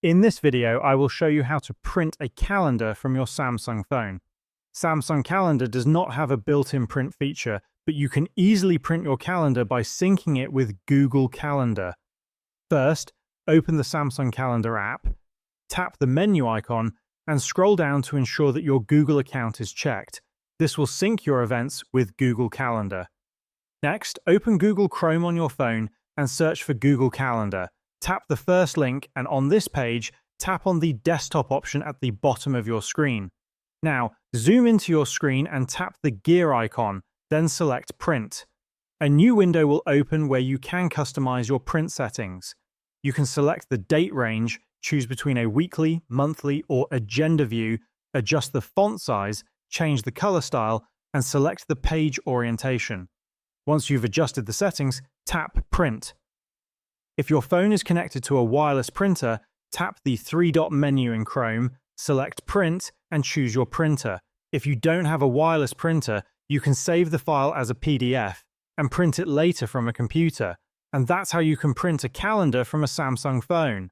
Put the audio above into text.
In this video, I will show you how to print a calendar from your Samsung phone. Samsung Calendar does not have a built-in print feature, but you can easily print your calendar by syncing it with Google Calendar. First, open the Samsung Calendar app, tap the menu icon, and scroll down to ensure that your Google account is checked. This will sync your events with Google Calendar. Next, open Google Chrome on your phone and search for Google Calendar. Tap the first link, and on this page, tap on the desktop option at the bottom of your screen. Now, zoom into your screen and tap the gear icon, then select Print. A new window will open where you can customize your print settings. You can select the date range, choose between a weekly, monthly, or agenda view, adjust the font size, change the color style, and select the page orientation. Once you've adjusted the settings, tap Print. If your phone is connected to a wireless printer, tap the three-dot menu in Chrome, select Print, and choose your printer. If you don't have a wireless printer, you can save the file as a PDF and print it later from a computer. And that's how you can print a calendar from a Samsung phone.